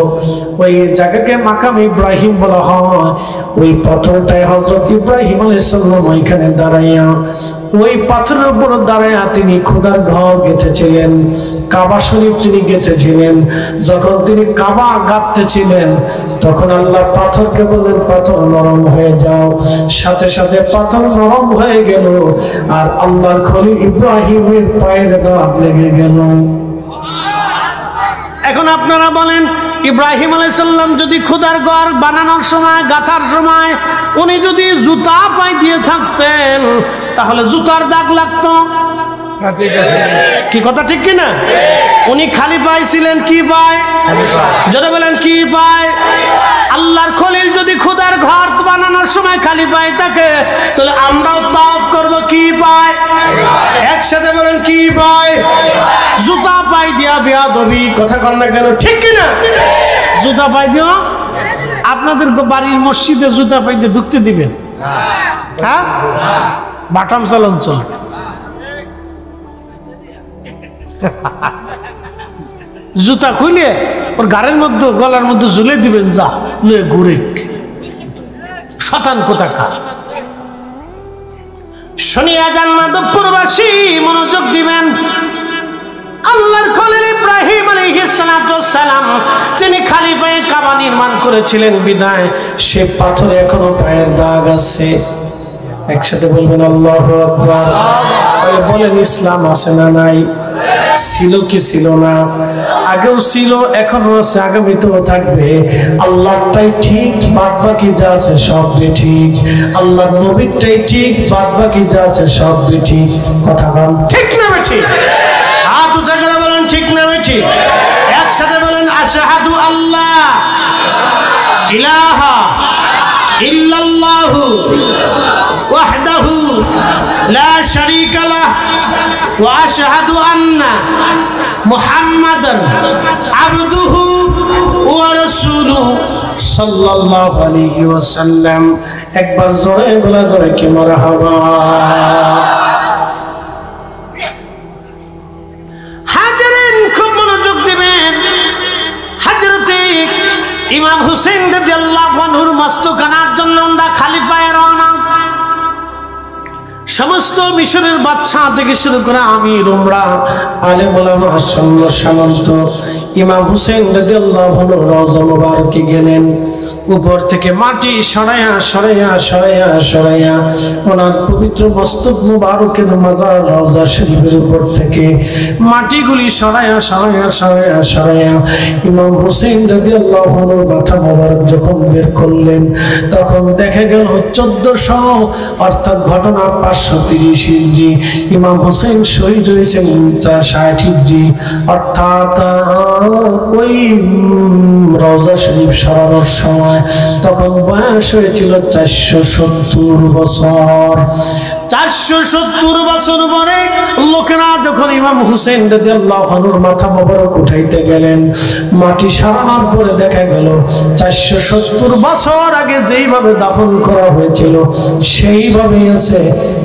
ওই জায়গাকে মাকাম ইব্রাহিম বলা হয়। ওই পাথরটাই হযরত ইব্রাহিম আলাইহিস সালাম ওইখানে দাঁড়াইয়া, ওই পাথরের উপর দাঁড়াইয়া তিনি খোদার ঘর গেঁথেছিলেন, কাবা শরীফ তিনি গেঁথেছিলেন। যখন তিনি কাবা গাঁথতেছিলেন তখন আল্লাহ পাথরকে বললেন পাথর নরম হয়ে যাও, সাথে সাথে পাথর নরম হয়ে গেল, আর আল্লাহর খলিল ইব্রাহিমের পায়ের দাগ লেগে গেল। এখন আপনারা বলেন, ইব্রাহিম আলাইহিস সালাম যদি খোদার ঘর বানানোর সময়, গাঁথার সময় উনি যদি জুতা পায়ে দিয়ে থাকতেন তাহলে জুতার দাগ লাগতো? কি কথা ঠিক কিনা? উনি খালি পায়ে ছিলেন, কি পায়? যদি বলেন কি পায়? আল্লাহর খলিল যদি খোদার ঘর বানানোর সময় খালি পায়ে থাকে, তাহলে আমরাও তওয়াব করব কি পায়? একসাথে বলেন কি পায়? জুতা পাই দিয়া বেয়াদবি, কথা কন না কেন, ঠিক কিনা? জুতা পাই দিও, আপনাদের বাড়ির মসজিদে জুতা পাই দিয়ে ঢুকতে দিবেন? হ্যাঁ, বাটাম চালান চলবে। জুতা খুলে ওর গাড়ির মধ্যে গলার মধ্যে ঝুলে দিবেন, যা লুয়ে ঘুরে শতান কোথাকার। শুনিয়া যান মাধবপুরবাসী, মনোযোগ দিবেন। আল্লাহর খলিল ইব্রাহিম আলাইহিস সালাতু ওয়াস সালাম তিনি খালি পায়ে কাবা নির্মাণ করেছিলেন বিদায় সে পাথরে এখনো পায়ের দাগ আছে। একসাথে বলবেন আল্লাহু আকবার। তাহলে বলেন ইসলাম আছে না নাই? ছিল কি ছিল না? আগেও ছিল, এখনো আছে, আগামীতেও থাকবে। আল্লাহটাই ঠিক, বাদ বাকি যা আছে সব ঠিক। আল্লাহর নবীরটাই ঠিক, বাদ বাকি যা আছে সব ঠিক। কথা বল ঠিক না ঠিক? হাত উঁচা করে বলেন ঠিক না ঠিক? একসাথে বলেন আশহাদু আল্লাহ ইলাহা ইল্লাল্লাহু ওয়াহদাহু লা শারীকা লাহ ওয়া আশহাদু আন্না মুহাম্মাদান আবদুহু ওয়া রাসূলুহু সাল্লাল্লাহু আলাইহি ওয়াসাল্লাম। একবার জোরে বলা যাবে কি মারহাবা? হাজারেন খুব মনোযোগ দিবেন। হযরতে ইমাম হুসেন রাদিয়াল্লাহু আনহুর মস্তকানার জন্য আমরা খালি পায়ে রওনা। সমস্ত মিশরের বাদশা থেকে শুরু করে আমির উমরা আলেম ওলামা সৈন্য সামন্ত ইমাম হুসেন রাদিয়াল্লাহু আনহু রওজা মুবারকে গেলেন। উপর থেকে মাটি সরাইয়া সরাইয়া সরাইয়া সরাইয়া ওনার পবিত্র মস্তক মুবারকের মাজার রওজা শরীফের উপর থেকে মাটিগুলি সরাইয়া সরাইয়া সরাইয়া সরাইয়া ইমাম হুসেন রাদিয়াল্লাহু আনহুর মাথা মুবারক যখন বের করলেন, তখন দেখা গেল 1400 অর্থাৎ ঘটনা 530 হিজরি। ইমাম হুসেন শহীদ হয়েছেন 60 হিজরি, অর্থাৎ ওই রওজা শরীফ সরানোর সময় তখন বয়স হয়েছিল 470 বছর। 470 বছর পরে লোকেরা যখন ইমাম হুসেন রাদিয়াল্লাহু আনহুর মাথা মোবারক উঠাইতে গেলেন, মাটি সরানোর পরে দেখা গেল 470 বছর আগে যেইভাবে দাফন করা হয়েছিল সেইভাবেই আছে।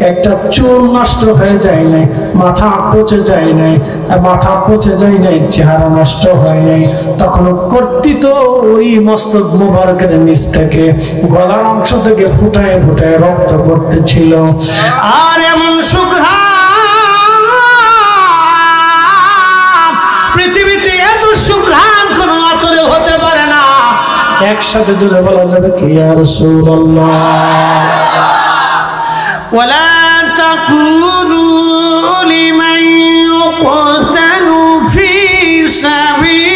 একটা চুল নষ্ট হয়ে যায় নাই, মাথা পচে যায় নাই, মাথা পচে যায় নাই, চেহারা নষ্ট হয় নাই। তখন কর্তৃত ওই মস্তক মুবারকের নিচ থেকে গলার অংশ থেকে ফুটায় ফুটায় রক্ত পড়তেছিল। আর এমন সুঘ্রাণ, পৃথিবীতে এত সুঘ্রাণ কোন আতরে হতে পারে না। একসাথে জোরে বলা যাবে কি ইয়া রাসূলুল্লাহ? ওয়ালা তাকুলু লিমান ইউকতালু ফি সাবিলিল্লাহি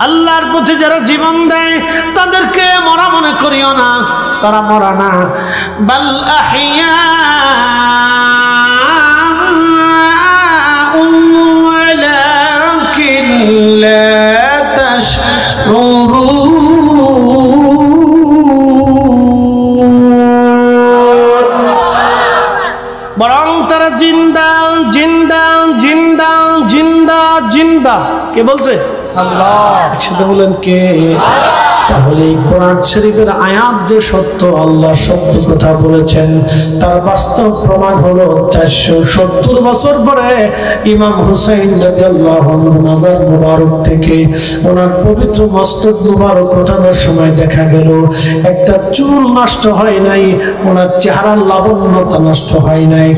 আল্লাহর পথে যারা জীবন দেয় তাদেরকে মরা মনে করিও না, তারা মরা না। বাল আহইয়া ওয়ালাকিন লা তাশউরুন। বরং তারা জিন্দা জিন্দা জিন্দা জিন্দা জিন্দা। কে বলছে? আল্লাহ। একসাথে বলেন কে? তাহলে এই কোরআন শরীফের আয়াত যে সত্য, আল্লাহ সত্য কথা বলেছেন, তার বাস্তব প্রমাণ হলো 470 বছর পরে ইমাম হুসাইন রাদিয়াল্লাহু আনহুর মাজার মুবারক থেকে ওনার পবিত্র মস্তক মুবারক ওঠানোর সময় দেখা গেল একটা চুল নষ্ট হয় নাই, ওনার চেহারার লাবণ্যতা নষ্ট হয় নাই,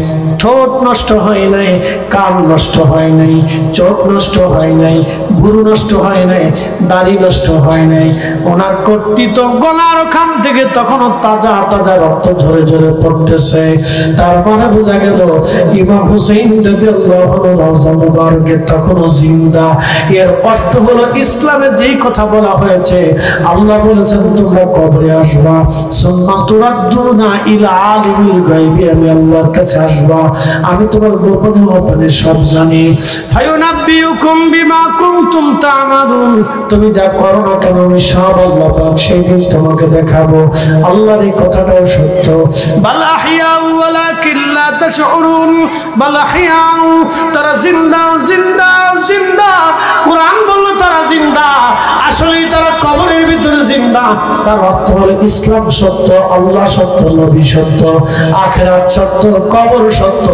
ঠোঁট নষ্ট হয় নাই, কান নষ্ট হয় নাই, চোখ নষ্ট হয় নাই, ভুরু নষ্ট হয় নাই, দাড়ি নষ্ট হয় নাই। ওনার কর্তৃত গলার ওখান থেকে তখনও তাজা তাজা রক্ত ঝরে ঝরে পড়তেছে। তারপরে বোঝা গেল ইমাম হুসাইন রাদিয়াল্লাহু আনহু রওজা মুবারকে তখনও জিন্দা। এর অর্থ হলো ইসলামে যেই কথা বলা হয়েছে, আল্লাহ বলেছেন তোমরা কবরে আসবা, সুম্মা তুরাদ্দুনা ইলা আলিমিল গায়বি, আমি আল্লাহর কাছে আসবা, আমি তোমার গোপনে গোপনে সব জানি। ফায়ুনাব্বিউকুম বিমা কুনতুম তা'মালুন, তুমি যা করো না কেন আমি সব আল্লাহ পাক সেই দিন তোমাকে দেখাবো। আল্লাহর এই কথাটাও সত্য। বাল আহইয়াউ ওয়ালাকিন লা তাশউরুন, বাল আহইয়াউ, তারা জিন্দা জিন্দা জিন্দা। কোরআন বলল তারা জিন্দা, আসলেই তারা কবরের ভিতরে জিন্দা। তার অর্থ হলো ইসলাম সত্য, আল্লাহ সত্য, নবী সত্য, আখিরাত সত্য, কবর সত্য।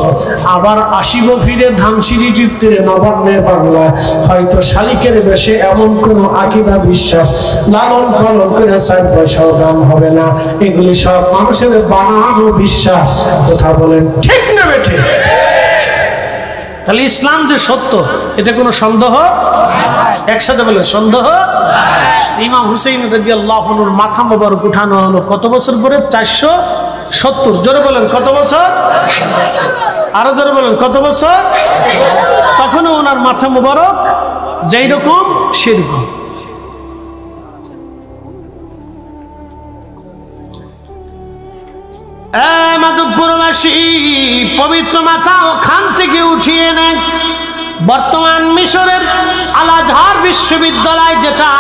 আবার আসিব ফিরে ধানসিঁড়ি তীরে নবান্নের বাংলায়, হয়তো শালিকের বেশে এমন কোন আকীদা বিশ্বাস লালন পালন করে 4 পয়সাও দাম হবে না। এগুলি সব মানুষের বানানো বিশ্বাস। কথা বলেন ঠিক না বেঠিক? তাহলে ইসলাম যে সত্য এতে কোনো সন্দেহ? একসাথে বলেন সন্দেহ। ইমাম হুসাইন রাদিয়াল্লাহু আনহুর মাথা মোবারক উঠানো হলো কত বছর পরে? 470। জোরে বলেন কত বছর? আরো জোরে বলেন কত বছর? তখনও ওনার মাথা মোবারক যেই রকম সেরকম। মাধবপুরবাসী পবিত্র মাথা ওখান থেকে উঠিয়ে নেন। বর্তমান মিশরের আল আজহার বিশ্ববিদ্যালয়, যেটা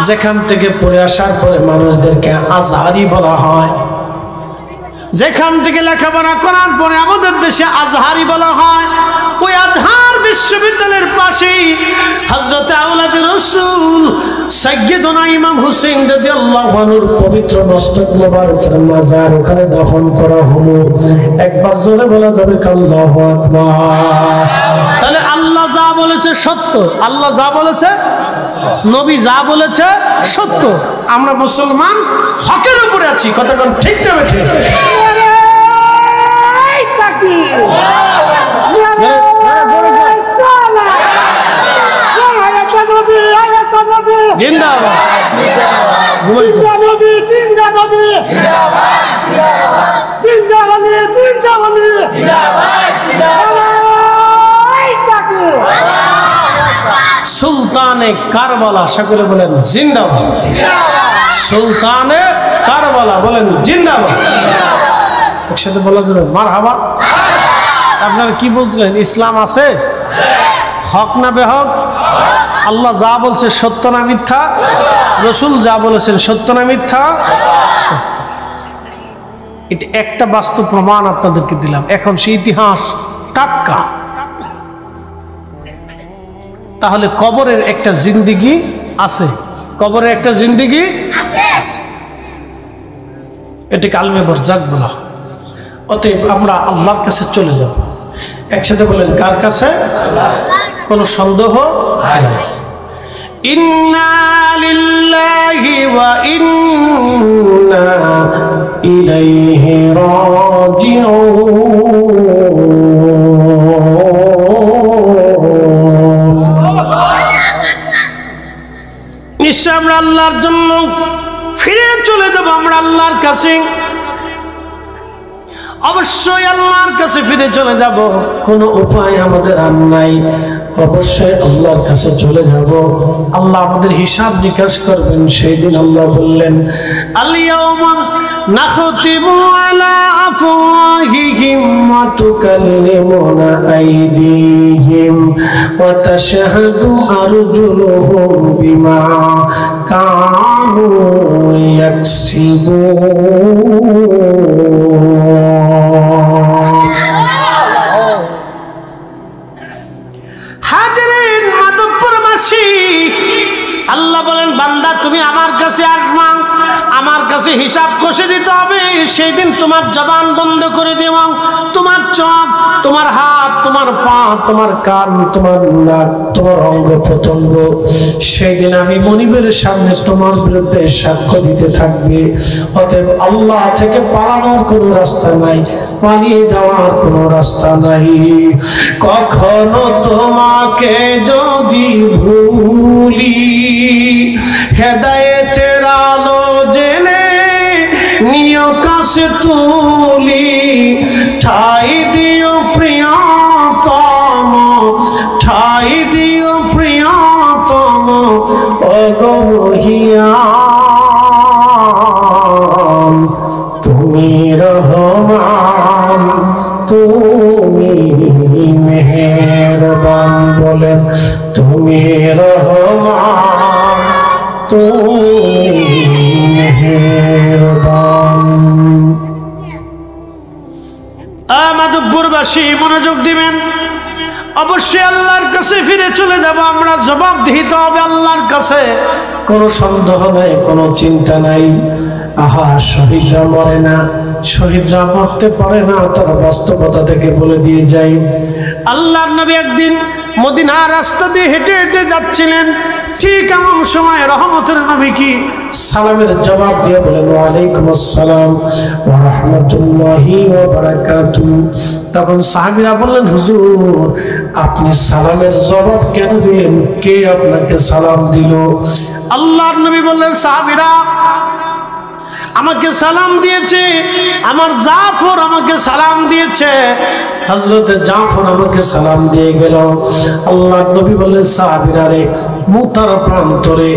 যেখান থেকে পড়ে আসার পরে মানুষদেরকে আজহারি বলা হয়, যেখান থেকে লেখাপড়া করার পরে আমাদের দেশে আজহারি বলা হয়, ওই আজহার বিশ্ববিদ্যালয়ের পাশেই হযরত আওলাদ রাসূল সাইয়্যিদুনা ইমাম হুসাইন রাদিয়াল্লাহু আনহুর পবিত্র মস্তক মোবারকের মাজার ওখানে দাফন করা হলো। একবার জোরে বলা যাবে আল্লাহু আকবার। তাহলে আল্লাহ যা বলেছে সত্য, আল্লাহ যা বলেছে, নবী যা বলেছে সত্য। আমরা মুসলমান হকের উপরে আছি। কথা কোন ঠিক না বেঠে? সুলতানে কারবালা, সকলে বলেন জিন্দাবাদ। সুলতানে কারবালা বলেন জিন্দাবাদ। একসাথে বলা যাবে মারহাবা। আপনারা কি বলছিলেন? ইসলাম আছে, হক না বেহক? আল্লাহ যা বলছে সত্য না মিথ্যা? রসুল যা বলেছেন সত্য না মিথ্যা? সত্য। এটা একটা বাস্তব প্রমাণ আপনাদেরকে দিলাম। এখন সেই ইতিহাস টাটকা। তাহলে কবরের একটা জিন্দেগি আছে, কবরের একটা জিন্দেগি আছে। এটাকে আলমে বরজাক বলা হয়। অতএব আমরা আল্লাহর কাছে চলে যাব। একসাথে বলেন কার কাছে? কোনো সন্দেহ নাই। ইন্না লিল্লাহি ওয়া ইন্না ইলাইহি রাজিউন। নিশ্চয় আমরা আল্লাহর জন্য ফিরে চলে যাব। আমরা আল্লাহর কাছে, অবশ্যই আল্লাহর কাছে ফিরে চলে যাব। কোনো উপায় আমাদের আর নাই, অবশ্যই আল্লাহর কাছে চলে যাব। আল্লাহ আমাদের হিসাব নিকাশ করবেন সেই দিন। আল্লাহ বললেন আল-ইয়াওমা নাখতিমু আলা আফওয়াহিহিম ওয়া তুকাল্লিমুনা আইদিহিম ওয়া তাশহাদু আরজুলুহুম বিমা কানু ইয়াকসিবুন। হাজরিন মাধবপুরবাসী, আল্লাহ বলেন বান্দা তুমি আমার কাছে আসবা, আমার কাছে হিসাব কষে দিতে হবে। সেই দিন তোমার জবান বন্ধ করে দেব, তোমার চোখ, তোমার হাত, তোমার পা, তোমার কান, তোমার নাক, তোমার অঙ্গ প্রত্যঙ্গ সেই দিন আমি মনিবের সামনে তোমার বিরুদ্ধে সাক্ষ্য দিতে থাকবে। অতএব আল্লাহ থেকে পালানোর কোনো রাস্তা নাই, পালিয়ে যাওয়ার কোনো রাস্তা নাই। কখনো তোমাকে যদি ভুলি হেদায়েতের নিয় কাছে তুলি ঠাই দিও প্রিয়তম ঠাই দিও প্রিয়তম অগমহিয়ান তুমি রহমান তুমি মেহেরবান বলেন তুমি রহমান তুমি মেহেরবান। মাধবপুরবাসী মনোযোগ দিবেন, অবশ্যই আল্লাহর কাছে ফিরে চলে যাব আমরা, জবাব দিতে হবে আল্লাহর কাছে, কোনো সন্দেহ নাই, কোনো চিন্তা নাই। আহা, শহীদরা মরে না, শহীদরা মরতে পারে না, তারা বাস্তবতা থেকে বলে দিয়ে যায়। আল্লাহর নবী একদিন মদিনার রাস্তা দিয়ে হেঁটে হেঁটে যাচ্ছিলেন, ঠিক এমন সময় রহমতের নবী কি সালামের জবাব দিয়ে বলেন ওয়ালাইকুম আসসালাম ওয়া রাহমাতুল্লাহি ওয়া বারাকাতুহু। তখন সাহাবীরা বললেন হুজুর আপনি সালামের জবাব কেন দিলেন, কে আপনাকে সালাম দিল? আল্লাহর নবী বললেন সাহাবীরা আমাকে সালাম দিয়েছে, আমার জাফর আমাকে সালাম দিয়েছে, হযরত জাফর আমাকে সালাম দিয়ে গেল। আল্লাহর নবী বললেন সাহাবীরা রে, মুতার প্রান্তরে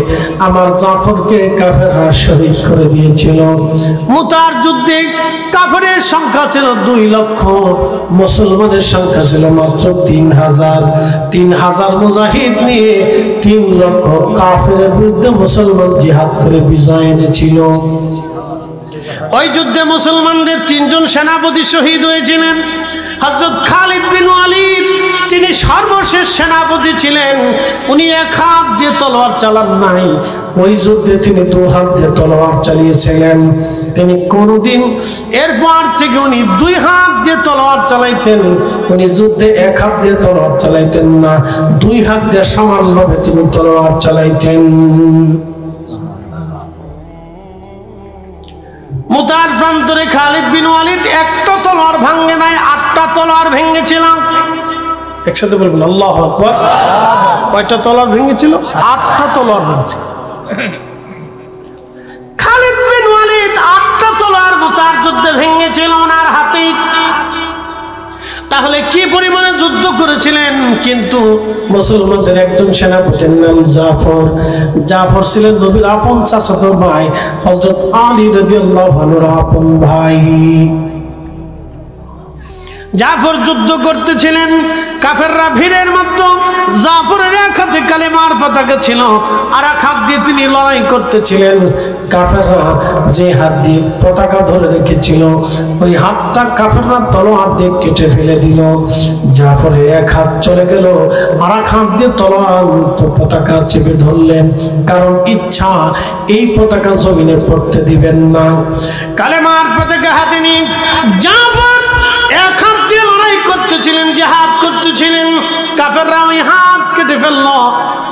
আমার জাফরকে কাফেররা শহীদ করে দিয়েছিল। মুতার যুদ্ধে কাফেরের সংখ্যা ছিল 2 লক্ষ, মুসলমানের সংখ্যা ছিল মাত্র 3000। 3000 মুজাহিদ নিয়ে 3 লক্ষ কাফেরের বিরুদ্ধে মুসলমান জিহাদ করে বিজয় এনেছিল। ওই যুদ্ধে মুসলমানদের 3 জন সেনাপতি শহীদ হয়েছিলেন। হযরত খালিদ বিন ওয়ালিদ তিনি সর্বশেষ সেনাপতি ছিলেন, উনি 1 হাত দিয়ে তলোয়ার চালান নাই, ওই যুদ্ধে তিনি 2 হাত দিয়ে তলোয়ার চালিয়েছিলেন। তিনি কোনদিন এরপর থেকে উনি 2 হাত দিয়ে তলোয়ার চালাইতেন, উনি যুদ্ধে 1 হাত দিয়ে তলোয়ার চালাইতেন না, 2 হাত দিয়ে সমানভাবে তিনি তলোয়ার চালাইতেন। মুতার প্রান্তরে খালিদ বিন ওয়ালিদ একটা তলোয়ার ভাঙে নাই, 8টা তলোয়ার ভেঙেছিল। একসাথে বলবেন আল্লাহু আকবার। কয়টা তলোয়ার ভেঙেছিল? 8টা তলোয়ার ভেঙেছিল খালিদ বিন ওয়ালিদ। 8টা তলোয়ার মুতার যুদ্ধে ভেঙেছিল ওনার হাতে। তাহলে কি পরিমাণে যুদ্ধ করেছিলেন। কিন্তু মুসলমানদের একজন সেনাপতির নাম জাফর। জাফর ছিলেন নবীর আপন চাচাতো ভাই, হযরত আলী রাদিয়াল্লাহু আনহুর আপন ভাই। জাফর যুদ্ধ করতেছিলেন, কাফেররা ভিড়ের মতো, জাফরের 1 হাতে কালেমার পতাকা ছিল, আর 1 হাত দিয়ে তিনি লড়াই করতেছিলেন। কাফেররা যে হাত দিয়ে পতাকা ধরে রেখেছিল ওই হাতটা কাফেররা তলোয়ার দিয়ে কেটে ফেলে দিল। জাফরের 1 হাত চলে গেল, আর 1 হাত দিয়ে তলোয়ার পতাকা চেপে ধরলেন, কারণ ইচ্ছা এই পতাকা জমিনে পড়তে দিবেন না। কালেমার পতাকা হাতে নিয়ে জাফর 1 হাত দিয়ে লড়াই করতেছিলেন, জিহাদ করতেছিলেন, কাফেররা ওই হাত কেটে ফেলল।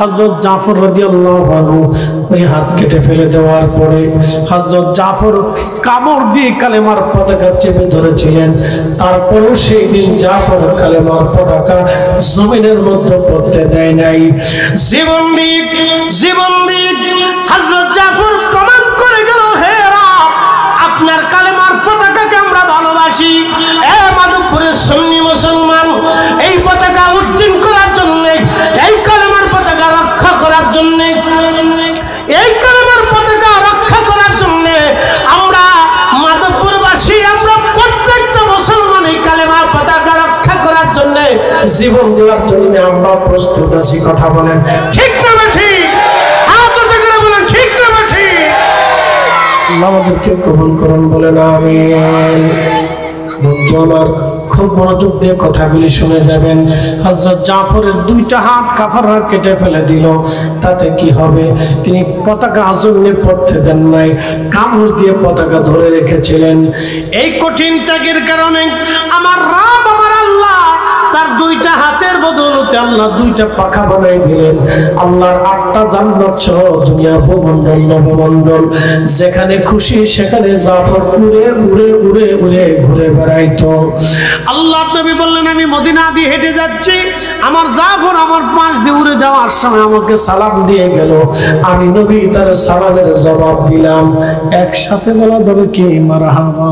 হযরত জাফর রাদিয়াল্লাহু আনহু ওই হাত কেটে ফেলে দেওয়ার পরে হযরত জাফর কামড় দিয়ে কালেমার পতাকা চেপে ধরেছিলেন। তারপরেও সেই দিন জাফর কালেমার পতাকা জমিনের মধ্যে পড়তে দেয় নাই। জীবন দিয়ে হযরত জাফর প্রমাণ করে গেল, হে রব আপনার কালেমার পতাকাকে আমরা ভালোবাসি। মাধবপুরের সুন্নি মুসলমান এই পতাকা উত্তীর্ণ করার জন্য, এই কালেমার পতাকা রক্ষা করার জন্য, এই কালেমার পতাকা রক্ষা করার জন্য আমরা মাধবপুরবাসী, আমরা প্রত্যেকটা মুসলমান এই কালেমার পতাকা রক্ষা করার জন্য জীবন দেওয়ার জন্য আমরা প্রস্তুত আছি। কথা বলেন ঠিক না ঠিক? হাত উঁচু করে বলেন ঠিক না ঠিক? আল্লাহ আমাদেরকে কবুল করুন, বলেন আমিন। বন্ধু আমার, খুব মনোযোগ দিয়ে কথাগুলি শুনে যাবেন। হযরত জাফরের 2টা হাত কাফেররা কেটে ফেলে দিল, তাতে কি হবে? তিনি পতাকা জমিনে পড়তে দেন নাই, কামড় দিয়ে পতাকা ধরে রেখেছিলেন। এই কঠিন ত্যাগের কারণে আমার রব, আমার আল্লাহ তার দুইটা হাতের বদৌলতে আল্লাহ দুইটা পাখা বানাই দিলেন। আল্লাহর 8টা জান্নাত সহ দুনিয়া ভূমণ্ডল নবমণ্ডল যেখানে খুশি সেখানে জাফর উড়ে উড়ে উড়ে উড়ে ঘুরে বেড়াইতো। আল্লাহ নবী বললেন আমি মদিনা দিয়ে হেঁটে যাচ্ছি, আমার জাফর আমার পাশ দিয়ে উড়ে যাওয়ার সময় আমাকে সালাম দিয়ে গেল, আমি নবী তার সালামের জবাব দিলাম। একসাথে বলা যাবে কি মারহাবা।